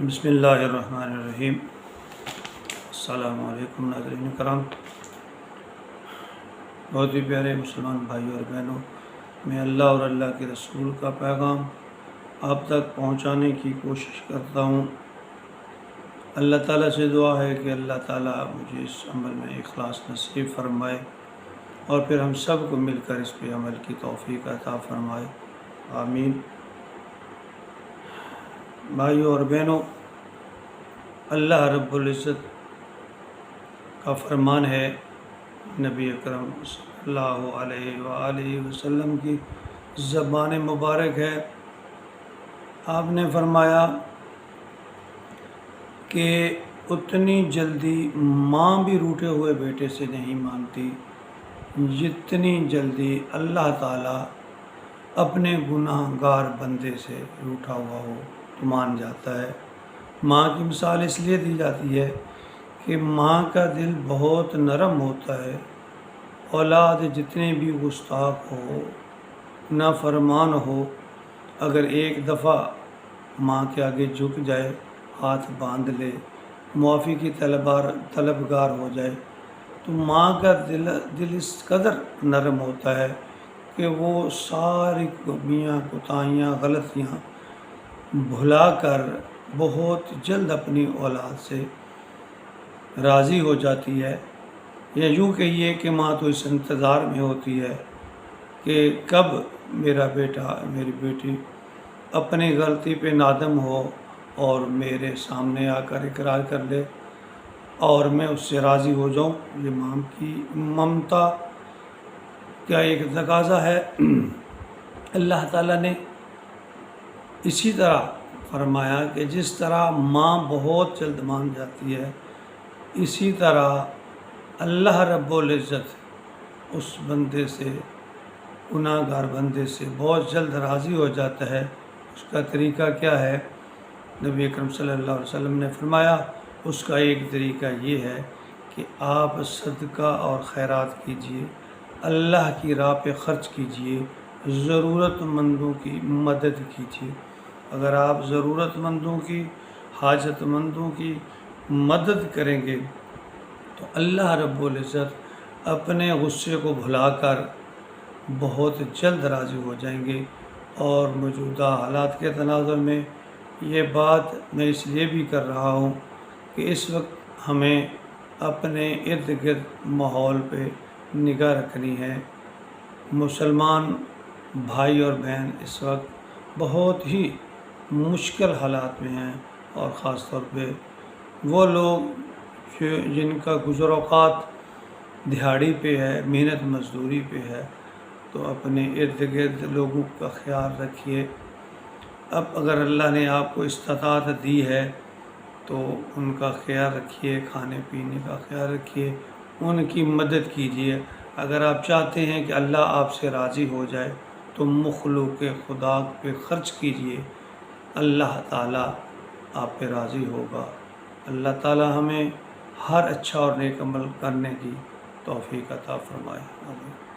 بسم اللہ الرحمن الرحیم۔ السلام علیکم ناظرین کرام، بہت ہی پیارے مسلمان بھائی اور بہنوں، میں اللہ اور اللہ کے رسول کا پیغام آپ تک پہنچانے کی کوشش کرتا ہوں۔ اللہ تعالیٰ سے دعا ہے کہ اللہ تعالیٰ مجھے اس عمل میں اخلاص نصیب فرمائے اور پھر ہم سب کو مل کر اس پہ عمل کی توفیق عطا فرمائے، آمین۔ بھائیوں اور بہنوں، اللہ رب العزت کا فرمان ہے، نبی اکرم صلی اللہ علیہ وآلہ وسلم کی زبان مبارک ہے، آپ نے فرمایا کہ اتنی جلدی ماں بھی روٹے ہوئے بیٹے سے نہیں مانتی جتنی جلدی اللہ تعالیٰ اپنے گناہ گار بندے سے روٹھا ہوا ہو تو مان جاتا ہے۔ ماں کی مثال اس لیے دی جاتی ہے کہ ماں کا دل بہت نرم ہوتا ہے، اولاد جتنے بھی گستاخ ہو، نافرمان ہو، اگر ایک دفعہ ماں کے آگے جھک جائے، ہاتھ باندھ لے، معافی کی طلبگار ہو جائے، تو ماں کا دل اس قدر نرم ہوتا ہے کہ وہ ساری کمیاں، کوتاہیاں، غلطیاں بھلا کر بہت جلد اپنی اولاد سے راضی ہو جاتی ہے، یا یوں کہیے کہ ماں تو اس انتظار میں ہوتی ہے کہ کب میرا بیٹا، میری بیٹی اپنی غلطی پہ نادم ہو اور میرے سامنے آ کر اقرار کر لے اور میں اس سے راضی ہو جاؤں۔ یہ ماں کی ممتا کا ایک تقاضا ہے۔ اللہ تعالیٰ نے اسی طرح فرمایا کہ جس طرح ماں بہت جلد مان جاتی ہے، اسی طرح اللہ رب العزت اس بندے سے، گناہ گار بندے سے بہت جلد راضی ہو جاتا ہے۔ اس کا طریقہ کیا ہے؟ نبی اکرم صلی اللہ علیہ وسلم نے فرمایا اس کا ایک طریقہ یہ ہے کہ آپ صدقہ اور خیرات کیجئے، اللہ کی راہ پہ خرچ کیجئے، ضرورت مندوں کی مدد کیجئے۔ اگر آپ ضرورت مندوں کی، حاجت مندوں کی مدد کریں گے تو اللہ رب العزت اپنے غصے کو بھلا کر بہت جلد راضی ہو جائیں گے۔ اور موجودہ حالات کے تناظر میں یہ بات میں اس لیے بھی کر رہا ہوں کہ اس وقت ہمیں اپنے ارد گرد ماحول پہ نگاہ رکھنی ہے۔ مسلمان بھائی اور بہن اس وقت بہت ہی مشکل حالات میں ہیں، اور خاص طور پہ وہ لوگ جن کا گزر اوقات دہاڑی پہ ہے، محنت مزدوری پہ ہے، تو اپنے ارد گرد لوگوں کا خیال رکھیے۔ اب اگر اللہ نے آپ کو استطاعت دی ہے تو ان کا خیال رکھیے، کھانے پینے کا خیال رکھیے، ان کی مدد کیجیے۔ اگر آپ چاہتے ہیں کہ اللہ آپ سے راضی ہو جائے تو مخلوق خدا پہ خرچ کیجیے، اللہ تعالیٰ آپ پہ راضی ہوگا۔ اللہ تعالیٰ ہمیں ہر اچھا اور نیک عمل کرنے کی توفیق عطا فرمائے، آمین۔